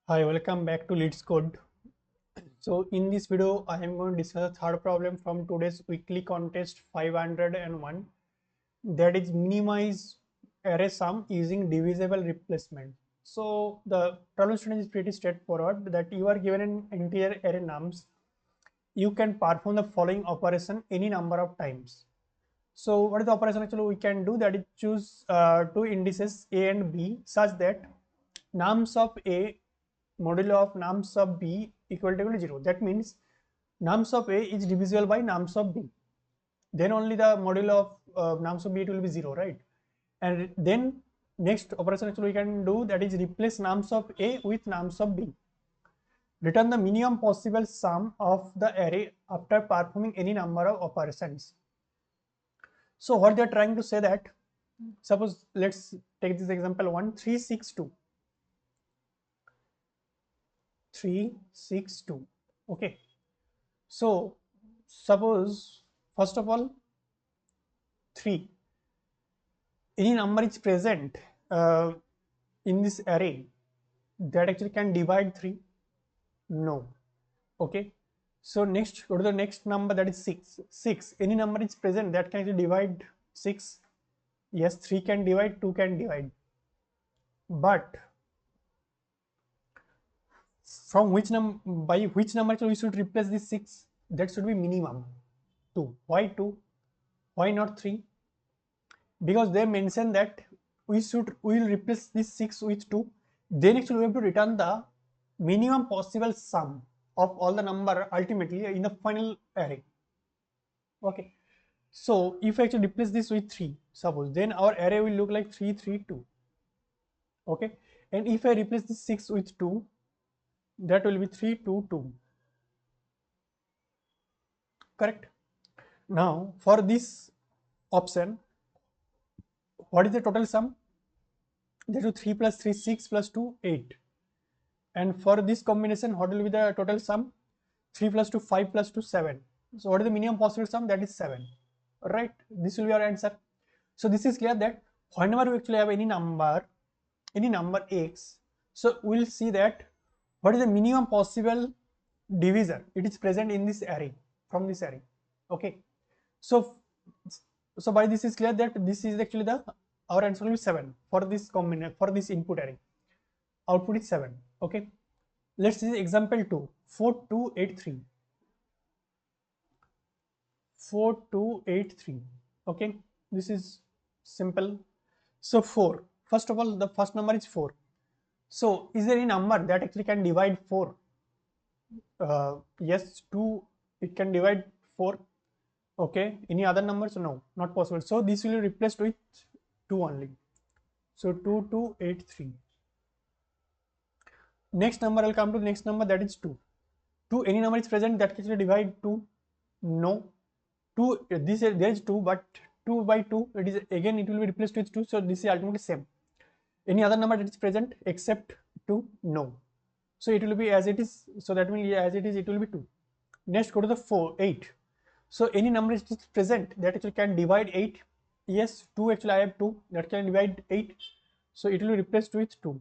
Hi, welcome back to Leetcode. So in this video, I am going to discuss the third problem from today's weekly contest 501, that is minimize array sum using divisible replacement. So the problem statement is pretty straightforward, that you are given an integer array nums. You can perform the following operation any number of times. So what is the operation actually we can do? That is choose two indices a and b such that nums of a modulo of nums of b equal to 0. That means nums of a is divisible by nums of b. Then only the modulo of nums of b it will be 0, right? And then next operation actually we can do, that is replace nums of a with nums of b. Return the minimum possible sum of the array after performing any number of operations. So what they are trying to say, that suppose let's take this example 1 362 362. Okay, so suppose first of all 3, any number is present in this array that actually can divide 3. No. Okay, so next go to the next number, that is 6, any number is present that can actually divide 6. Yes, 3 can divide, 2 can divide, but from which number, by which number we should replace this 6? That should be minimum 2. Why 2? Why not 3? Because they mention that we will replace this 6 with 2. Then actually we have to return the minimum possible sum of all the number ultimately in the final array. Okay, so if I actually replace this with 3, suppose, then our array will look like 3 3 2. Okay, and if I replace this 6 with 2, that will be 3 2 2. Correct. Now for this option, what is the total sum? That is 3 plus 3 6 plus 2 8. And for this combination, what will be the total sum? 3 plus 2 5 plus 2 7. So what is the minimum possible sum? That is 7. Right, this will be our answer. So this is clear that whenever we actually have any number x, so we will see that what is the minimum possible divisor it is present in this array, from this array. Okay, so by this is clear that this is actually the our answer will be 7 for this combination, for this input array. Output is 7. Okay, let's see example 2 4283. 4283. Okay, this is simple. So 4, first of all the first number is 4. So is there any number that actually can divide 4? Yes, 2 it can divide 4. Okay, any other numbers? No, not possible. So this will be replaced with 2 only. So 2283. Next number, I'll come to the next number, that is 2. 2, any number is present that can divide 2? No. 2, this there is 2, but 2 by 2 it is again it will be replaced with 2. So this is ultimately same. Any other number that is present except 2? No. So it will be as it is. So that means as it is it will be 2. Next go to the 8. So any number is present that actually can divide 8. Yes, 2 actually I have 2 that can divide 8. So it will be replaced with 2.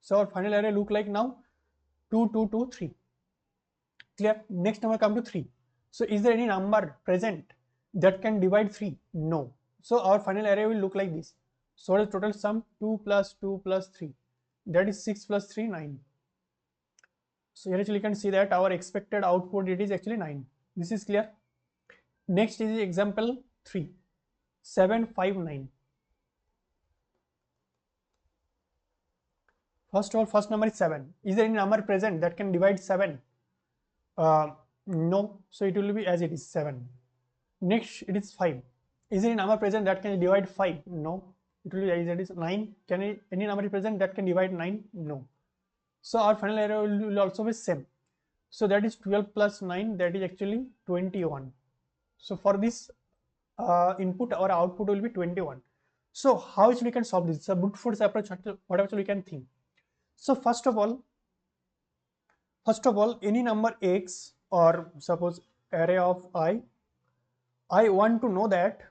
So our final array look like now 2 2 2 3. Clear. Next number come to 3. So is there any number present that can divide 3? No. So our final array will look like this. So the total sum 2 plus 2 plus 3, that is 6 plus 3 9. So here actually you can see that our expected output it is actually 9. This is clear. Next is example 3 759. First of all, first number is 7. Is there any number present that can divide 7? No. So it will be as it is 7. Next it is 5. Is there any number present that can divide 5? No. It will be as it is 9. Can any number present that can divide 9? No. So our final array will also be same. So that is 12 plus 9, that is actually 21. So for this input our output will be 21. So how actually we can solve this? It's a brute force approach, what actually we can think. So first of all any number x, or suppose array of I want to know that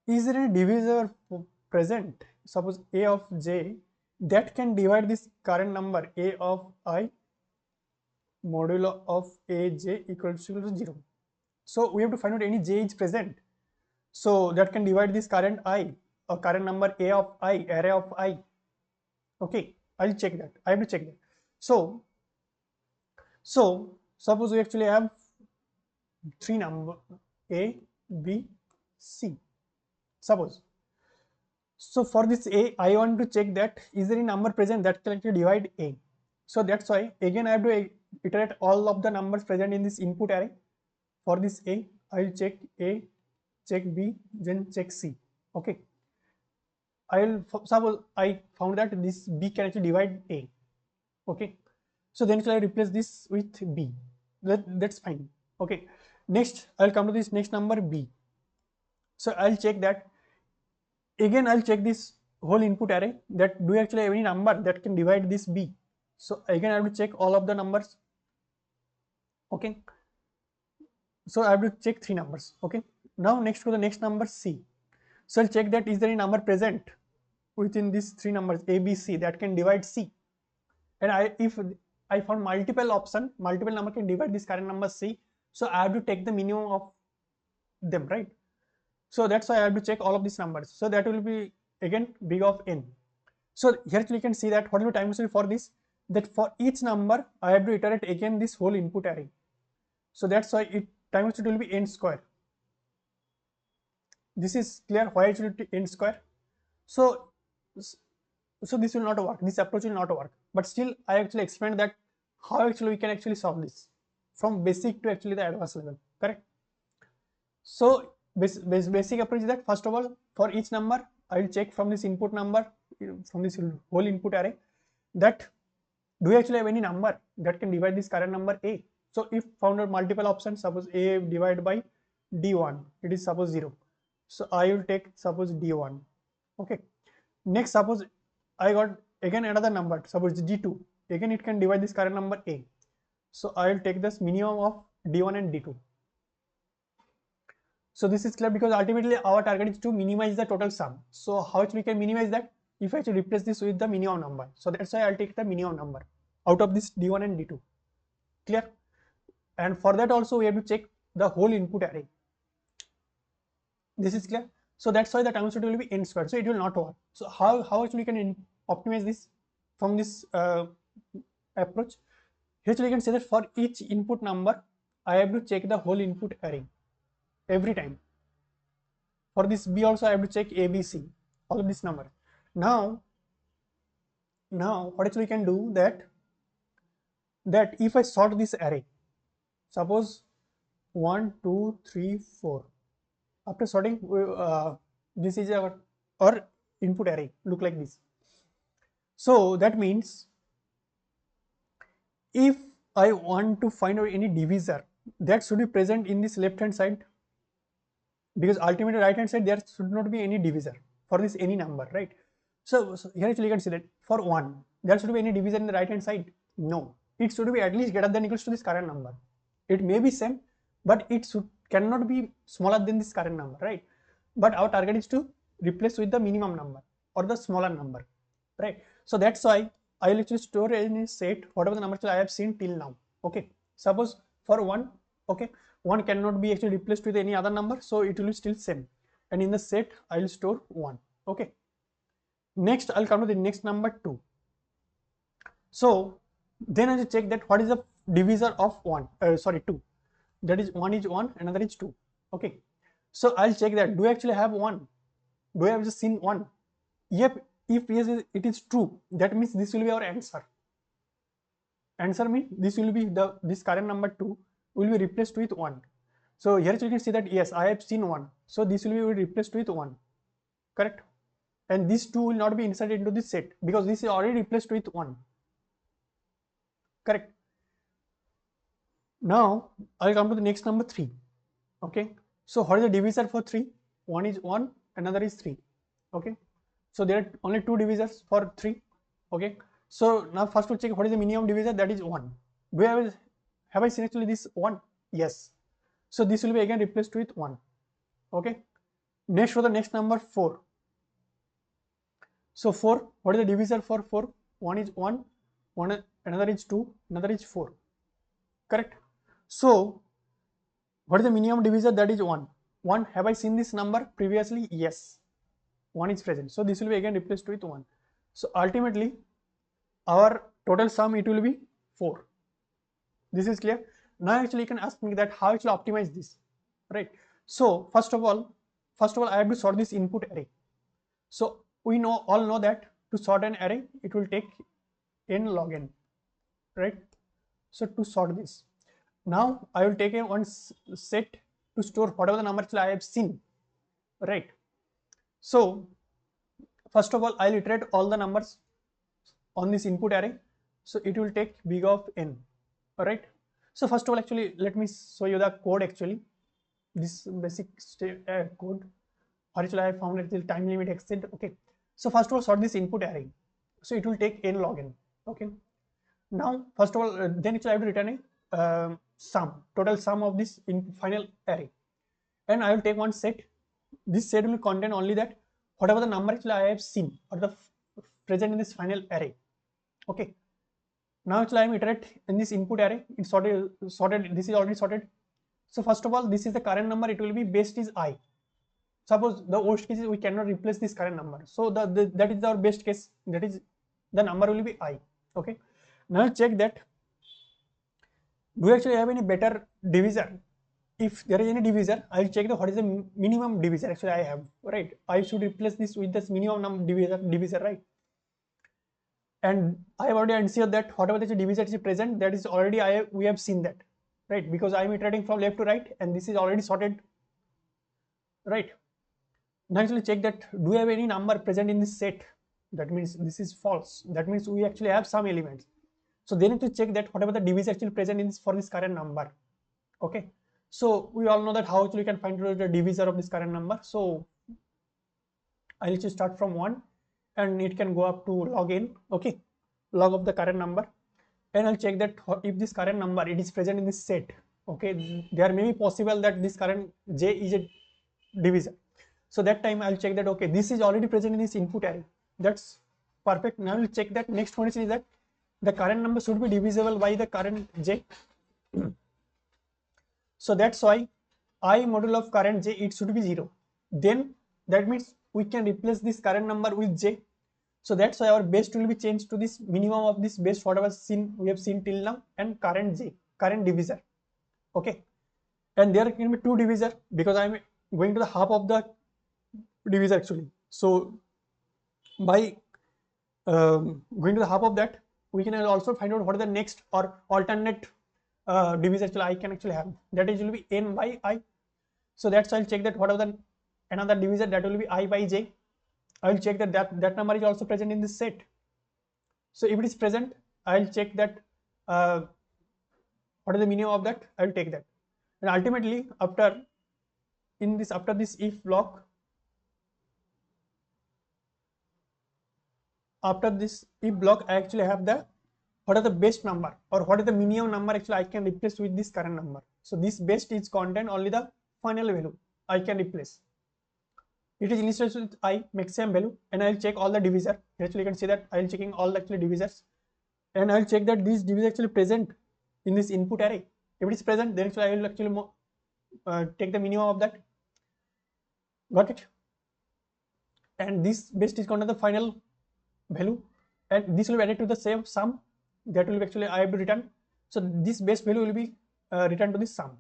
is there any divisor present. Suppose a of j that can divide this current number a of I modulo of aj equals to 0. So we have to find out any j is present. So that can divide this current I, or current number a of I, array of I. Okay, I'll check that. I have to check that. So suppose we actually have three number a, b, c. Suppose. So for this a, I want to check that is there any number present that can actually divide a. So that's why again I have to iterate all of the numbers present in this input array. For this a, I will check a, check b, then check c. Okay. Suppose I found that this b can actually divide a. Okay. So then shall I replace this with b? That's fine. Okay. Next, I'll come to this next number b. So I'll check that. Again, I'll check this whole input array that do you actually have any number that can divide this b. So again, I have to check all of the numbers. Okay. So I have to check three numbers. Okay. Now next to the next number c. So I'll check that is there any number present within these three numbers a, b, c that can divide c. And if I found multiple number can divide this current number c. So I have to take the minimum of them, right? So that's why I have to check all of these numbers. So that will be again big of n. So here you can see that what is the time series for this, that for each number I have to iterate again this whole input array. So that's why time series will be n square. This is clear why it should be n square. So this will not work. This approach will not work. But still I actually explained that how actually we can actually solve this from basic to actually the advanced level. Correct? So basic approach is that first of all, for each number I will check from this input number, from this whole input array, that do you actually have any number that can divide this current number a. So if found out multiple options, suppose a divided by d1, it is suppose 0. So I will take suppose d1. Okay. Next, suppose I got again another number, suppose d2. Again it can divide this current number a. So I will take this minimum of d1 and d2. So this is clear because ultimately our target is to minimize the total sum. So how we can minimize that? If I should replace this with the minimum number. So that's why I'll take the minimum number out of this d1 and d2. Clear? And for that also we have to check the whole input array. This is clear. So that's why the time series will be n squared. So it will not work. So how actually we can optimize this from this approach? Here we can say that for each input number I have to check the whole input array every time. For this b also I have to check a, b, c, all of this number. Now what actually we can do that if I sort this array, suppose 1, 2, 3, 4. After sorting, this is our input array look like this. So that means if I want to find out any divisor that should be present in this left hand side, because ultimately right hand side there should not be any divisor for this any number, right? So here actually you can see that for 1 there should be any divisor in the right hand side. No, it should be at least greater than equals to this current number. It may be same, but it cannot be smaller than this current number, right? But our target is to replace with the minimum number or the smaller number, right? So that's why I will actually store in a set whatever the numbers I have seen till now. Okay, suppose for 1, okay, 1 cannot be actually replaced with any other number, so it will be still same, and in the set I will store 1. Okay, next I'll come to the next number 2. So then I will check that what is the divisor of 2. That is 1 is 1, another is 2. Okay, so I'll check that do I actually have 1? Do I have just seen 1? Yep. If yes, it is true, that means this will be our answer. Answer means this will be this current number 2 will be replaced with 1. So here you can see that yes, I have seen 1. So this will be replaced with 1. Correct? And this 2 will not be inserted into this set because this is already replaced with 1. Correct? Now I'll come to the next number 3. Okay. So what is the divisor for 3? 1 is 1, another is 3. Okay. So there are only 2 divisors for 3. Okay. So now first to check what is the minimum divisor, that is 1. Have I seen actually this 1? Yes. So this will be again replaced with 1. Okay. Next for the next number 4. So 4, what is the divisor for 4? One is 1, another is 2, another is 4. Correct? So what is the minimum divisor? That is 1. 1, have I seen this number previously? Yes. 1 is present. So this will be again replaced with 1. So ultimately our total sum, it will be 4. This is clear. Now actually you can ask me that how actually optimize this, right? So first of all I have to sort this input array. So we all know that to sort an array it will take NLogN, right? So to sort this, now I will take a one set to store whatever the number actually I have seen, right? So first of all I'll iterate all the numbers on this input array. So it will take big of n. All right. So first of all, actually, let me show you the code. Actually, this basic code. Actually, I found that the time limit exceed. Okay. So first of all, sort this input array. So it will take NLogN. Okay. Now, first of all, then actually I have to return a sum, total sum of this in final array, and I will take one set. This set will contain only that whatever the number actually I have seen or the present in this final array. Okay. Now actually I am iterate in this input array. It's sorted. This is already sorted. So first of all, this is the current number. It will be best is I. Suppose the worst case is we cannot replace this current number. So that is our best case. That is the number will be I. Okay. Now check that. Do you actually have any better divisor? If there is any divisor, I will check the what is the minimum divisor actually I have. Right. I should replace this with this minimum number divisor, right? And I have already ensured that whatever the divisor is present, that is already we have seen that, right? Because I am iterating from left to right, and this is already sorted, right? Now actually check that do we have any number present in this set? That means this is false. That means we actually have some elements. So then need to check that whatever the divisor actually present in this for this current number. Okay. So we all know that how actually we can find the divisor of this current number. So I'll just start from 1. And it can go up to log n, okay, log of the current number, and I'll check that if this current number it is present in this set, okay, there may be possible that this current j is a divisor. So that time I'll check that okay, this is already present in this input array. That's perfect. Now we'll check that next condition is that the current number should be divisible by the current j. So that's why I modulo of current j, it should be 0. Then that means we can replace this current number with j. So that's why our best will be changed to this minimum of this best whatever we have seen till now, and current j, current divisor. Okay. And there can be 2 divisor because I am going to the half of the divisor actually. So by going to the half of that, we can also find out what is the next or alternate divisor actually I can actually have. That is will be n by I. So that's why I'll check that whatever the another divisor, that will be I by j. I will check that that number is also present in this set. So if it is present, I will check that what is the minimum of that. I will take that, and ultimately after this if block, after this if block, I actually have the what is the best number or what is the minimum number actually I can replace with this current number. So this best is contain only the final value I can replace. It is initialized with I maximum value, and I will check all the divisor. Actually, you can see that I will checking all the actually divisors, and I will check that this divisor actually present in this input array. If it is present, then actually I will actually take the minimum of that. Got it? And this best is contain the final value, and this will be added to the same sum. That will be actually I have to return. So this best value will be returned to this sum.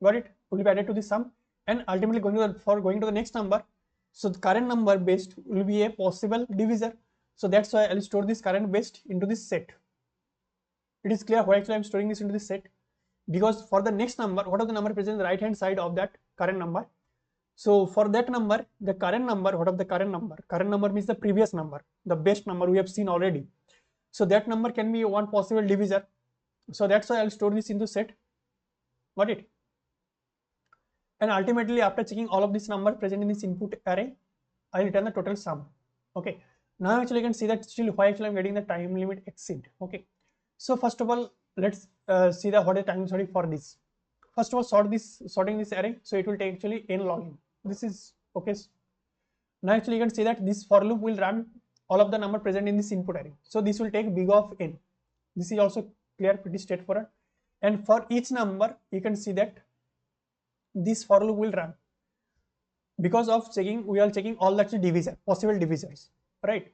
Got it? Will be added to this sum. And ultimately going to the next number, so the current number best will be a possible divisor. So that's why I'll store this current best into this set. It is clear why actually I'm storing this into this set, because for the next number, what is the number present in the right hand side of that current number? So for that number, the current number, what of the current number? Current number means the previous number, the best number we have seen already. So that number can be one possible divisor. So that's why I'll store this into set. Got it? And ultimately, after checking all of these numbers present in this input array, I return the total sum. Okay. Now actually you can see that still why actually I'm getting the time limit exceed. Okay. So first of all, let's see the what is time sorting for this. First of all, sorting this array. So it will take actually NLogN. This is okay. Now actually you can see that this for loop will run all of the number present in this input array. So this will take big of n. This is also clear, pretty straightforward. And for each number, you can see that this for loop will run because of checking, we are checking all the divisor, possible divisors, right?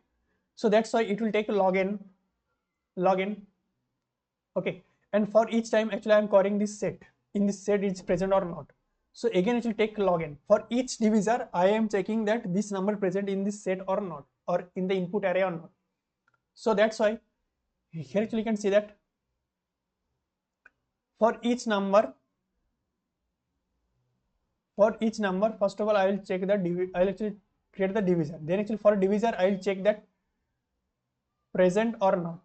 So that's why it will take log n, okay. And for each time, actually I am calling this set. In this set it's present or not. So again it will take log n. For each divisor, I am checking that this number present in this set or not, or in the input array or not. So that's why here actually you can see that for each number, first of all I will check the I will actually create the divisor. Then actually for a divisor I will check that present or not,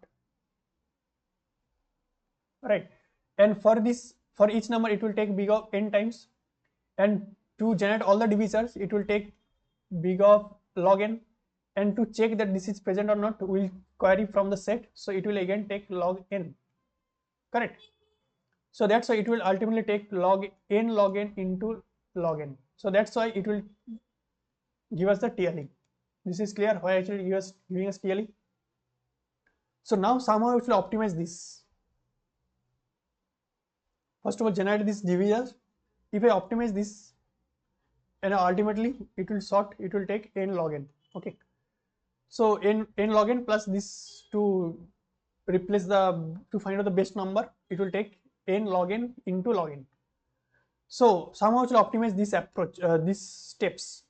right? And for this, for each number it will take big of n times, and to generate all the divisors it will take big of log n, and to check that this is present or not we will query from the set, so it will again take log n, correct? So that's why it will ultimately take log n into log n. So that's why it will give us the TLE. This is clear why actually giving us TLE. So now somehow it will optimize this. First of all, generate this divisor. If I optimize this, and ultimately it will sort, it will take n log n. Okay. So n log n plus this to replace to find out the best number, it will take n log n into log n. So somehow it will optimize this approach, these steps.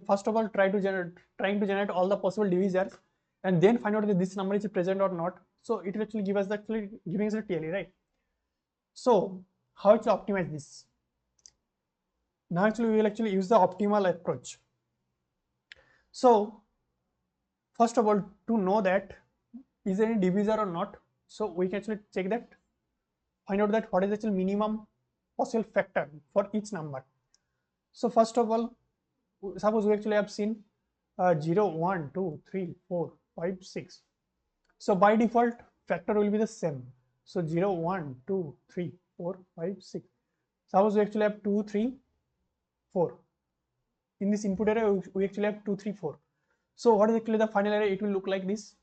First of all, trying to generate all the possible divisors, and then find out that this number is present or not. So it will actually give us giving us the TLE, right? So how to optimize this? Now actually we will actually use the optimal approach. So first of all, to know that is there any divisor or not, so we can actually check that, find out that what is actually minimum possible factor for each number. So first of all, suppose we actually have seen 0, 1, 2, 3, 4, 5, 6. So by default factor will be the same. So 0, 1, 2, 3, 4, 5, 6. Suppose we actually have 2, 3, 4. In this input array we actually have 2, 3, 4. So what is actually the final array? It will look like this.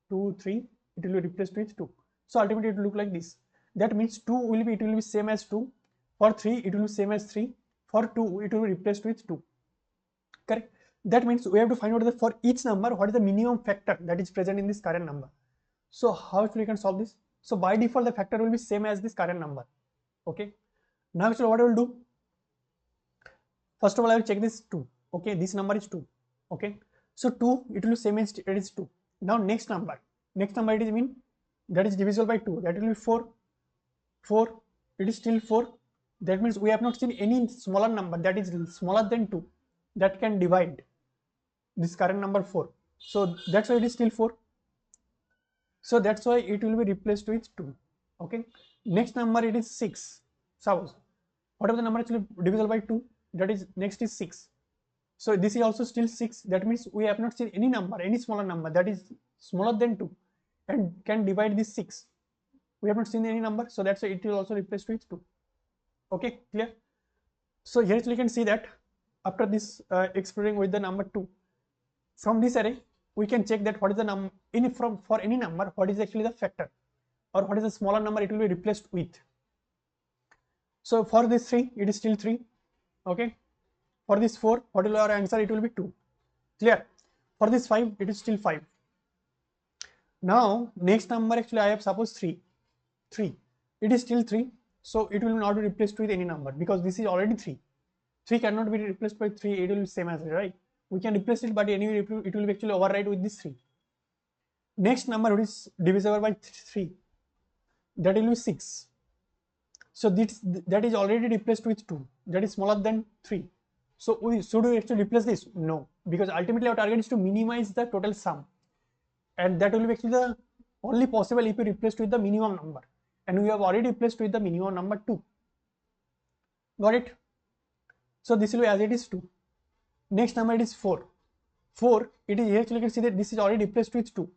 2, 3, it will be replaced with 2. So ultimately it will look like this. That means 2 will be same as 2. For 3 it will be same as 3. For 2 it will be replaced with 2. Correct? That means we have to find out that for each number what is the minimum factor that is present in this current number. So how actually we can solve this? So by default the factor will be same as this current number. Okay. Now actually what I will do? First of all I will check this 2. Okay, this number is 2. Okay. So 2 it will be same as it is 2. Now next number it is mean that is divisible by 2, that will be 4. 4, it is still 4. That means we have not seen any smaller number that is smaller than 2 that can divide this current number 4. So that's why it is still 4. So that's why it will be replaced with 2. Okay. Next number it is 6. Suppose whatever the number is divisible by 2, that is next is 6. So this is also still 6. That means we have not seen any number, any smaller number that is smaller than 2 and can divide this 6. We have not seen any number, so that's why it will also replace with 2. Okay, clear? So here you can see that after this exploring with the number 2, from this array we can check that what is the number for any number, what is actually the factor or what is the smaller number it will be replaced with. So for this 3 it is still 3. Okay. For this 4, what will our answer? It will be 2. Clear? For this 5 it is still 5. Now next number actually I have suppose 3. It is still 3. So it will not be replaced with any number because this is already 3. 3 cannot be replaced by 3. It will be same as it, right? We can replace it, but anyway it will be actually override with this 3. Next number is divisible by 3. That will be 6. So that is already replaced with 2. That is smaller than 3. So should we actually replace this? No, because ultimately our target is to minimize the total sum, and that will be actually the only possible if we replace with the minimum number, and we have already replaced with the minimum number 2. Got it? So this will be as it is 2. Next number it is 4. 4, it is here actually you can see that this is already replaced with 2.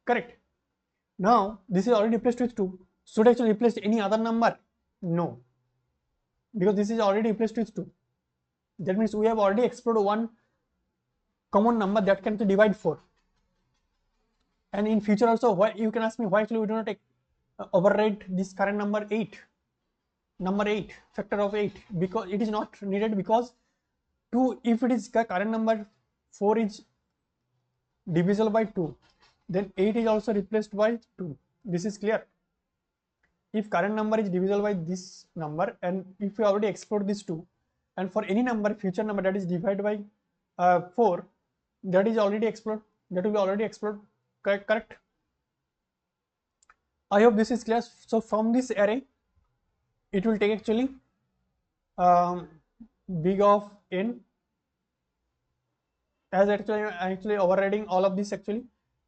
Correct? Now this is already replaced with 2. Should I actually replace any other number? No, because this is already replaced with 2. That means we have already explored one common number that can divide 4. And in future also, why you can ask me why actually we do not override this current number 8, factor of 8, because it is not needed, because 2, if it is current number 4 is divisible by 2, then 8 is also replaced by 2. This is clear. If current number is divisible by this number, and if we already explored this 2, and for any number, future number that is divided by 4, that is already explored, that will be already explored. Correct. I hope this is clear. So from this array, it will take actually um, big of n, as actually overriding all of this actually,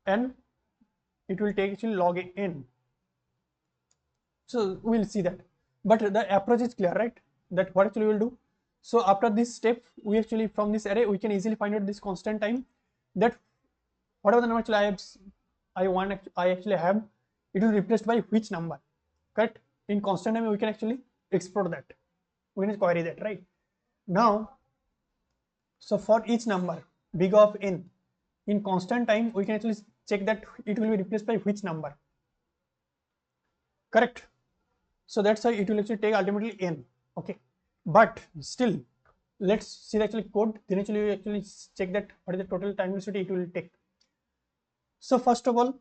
and it will take actually log n. So we'll see that, but the approach is clear, right? That what actually we'll do. So after this step, we actually from this array we can easily find out this constant time, that whatever the number actually I actually have, it will be replaced by which number, correct? In constant time we can actually explore that, we can query that, right? Now, so for each number big of n in constant time, we can actually check that it will be replaced by which number, correct? So that's why it will actually take ultimately n. Okay, but still let's see the actually code, then actually we actually check that what is the total time velocity it will take. So first of all,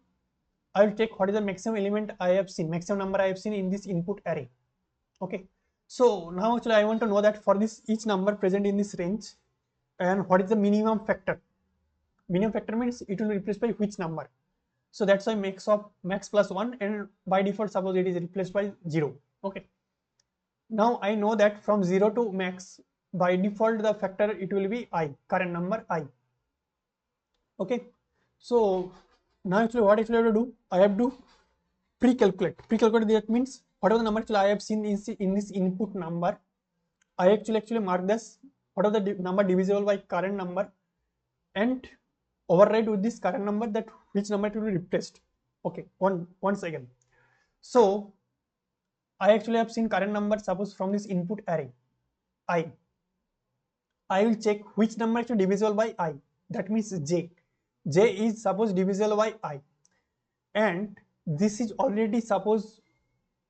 I will check what is the maximum element I have seen, maximum number I have seen in this input array. Okay, so now actually I want to know that for this each number present in this range, and what is the minimum factor. Minimum factor means it will be replaced by which number. So that's why max plus 1, and by default suppose it is replaced by 0. Okay, now I know that from 0 to max, by default the factor it will be I, current number I. Okay, so now actually what actually I have to do, I have to pre-calculate. That means whatever the number actually I have seen in this input number, I actually mark this whatever the number divisible by current number, and override with this current number that which number it will be replaced. Okay, once again. So I actually have seen current number, suppose from this input array I will check which number is divisible by I, that means j is suppose divisible by I, and this is already suppose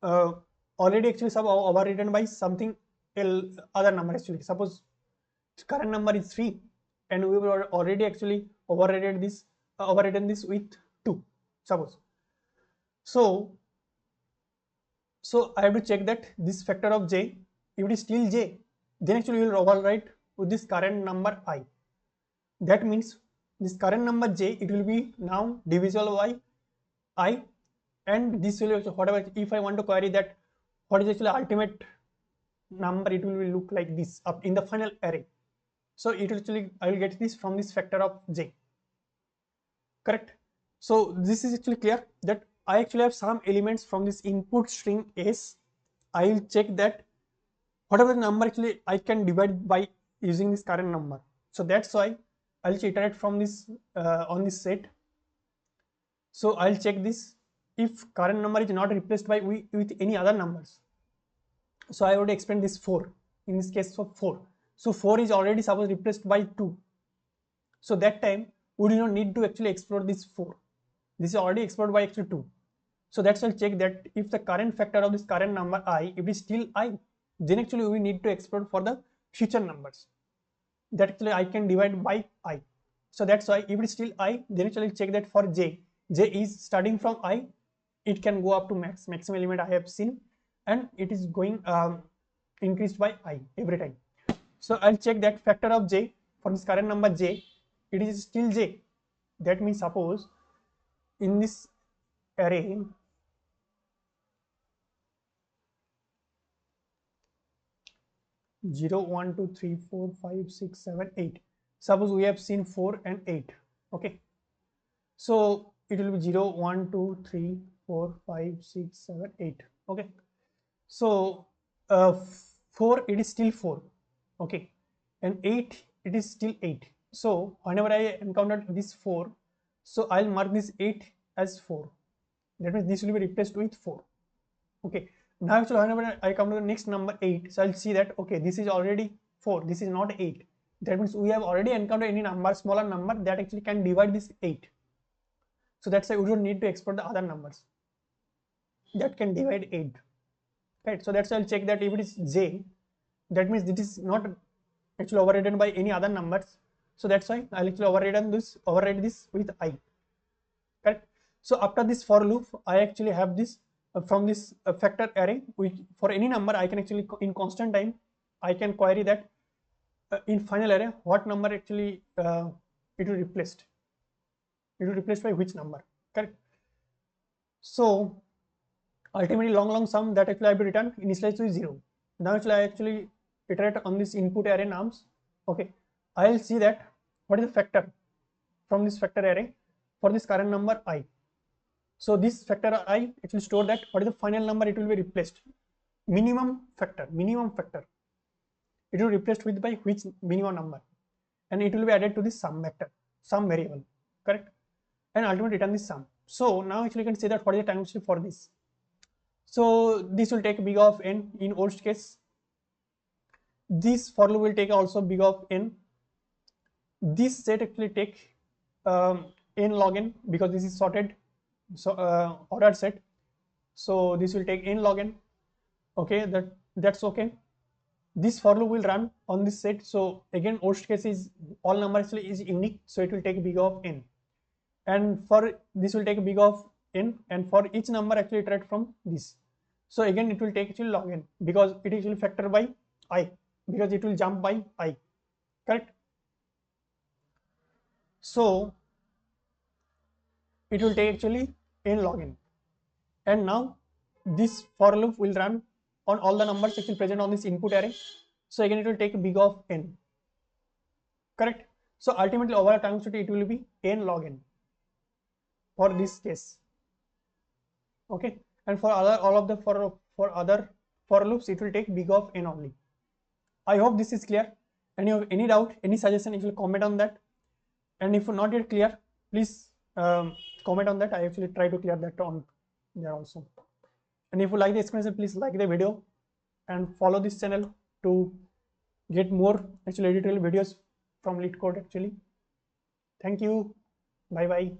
already actually overridden by something other number. Actually suppose current number is 3, and we were already actually overridden this with 2, suppose. So I have to check that this factor of j, if it is still j, then actually we will override with this current number I. That means this current number j, it will be now divisible by I, and this will also, whatever, if I want to query that what is actually ultimate number, it will look like this up in the final array. So it will actually, I will get this from this factor of j, correct? So this is actually clear that I actually have some elements from this input string s. I will check that whatever the number actually I can divide by using this current number. So that's why I'll iterate from this on this set. So I'll check this if current number is not replaced by with any other numbers. So I would explain this 4 in this case of 4. So 4 is already suppose replaced by 2. So that time we do not need to actually explore this 4. This is already explored by actually 2. So that's why I'll check that if the current factor of this current number I, if it is still I, then actually we need to explore for the future numbers that actually I can divide by I. So that's why if it is still I, then actually check that for j is starting from I, it can go up to maximum element I have seen, and it is going increased by I every time. So I'll check that factor of j for this current number j, it is still j. That means suppose in this array 0 1 2 3 4 5 6 7 8, suppose we have seen 4 and 8. Okay, so it will be 0 1 2 3 4 5 6 7 8. Okay, so 4 it is still 4. Okay, and 8 it is still 8. So whenever I encounter this 4, so I'll mark this 8 as 4. That means this will be replaced with 4. Okay, now actually whenever I come to the next number 8, so I'll see that okay, this is already 4. This is not 8. That means we have already encountered any number, smaller number that actually can divide this 8. So that's why we don't need to export the other numbers that can divide 8. Right? So that's why I'll check that if it is j, that means it is not actually overridden by any other numbers. So that's why I'll actually override this with I. Correct? So after this for loop, I actually have this from this factor array, which for any number I can actually in constant time I can query that in final array what number actually it will replaced. It will replaced by which number. Correct? So ultimately long sum that actually I will return initialized to 0. Now actually I actually iterate on this input array nums. Okay, I'll see that what is the factor from this factor array for this current number I. So this factor I actually store that what is the final number it will be replaced. Minimum factor. It will be replaced with by which minimum number, and it will be added to the sum vector, sum variable. Correct? And ultimately return this sum. So now actually you can say that what is the time step for this. So this will take big of n in worst case. This for loop will take also big of n. This set actually take NLogN because this is sorted, so ordered set. So this will take NLogN. Okay, that's okay. This for loop will run on this set. So again, worst case is all number actually is unique, so it will take big of n. And for this will take big of n, and for each number actually iterate from this. So again it will take actually log n because it is actually factor by I, because it will jump by I. Correct? So it will take actually NLogN, and now this for loop will run on all the numbers actually present on this input array. So again it will take big of n. Correct? So ultimately overall time step it will be NLogN for this case. Okay, and for other all of the for other for loops it will take big of n only. I hope this is clear. Any doubt, any suggestion, actually comment on that. And if not yet clear, please comment on that. I actually try to clear that on there also. And if you like the explanation, please like the video and follow this channel to get more actually editorial videos from Leetcode actually. Thank you. Bye bye.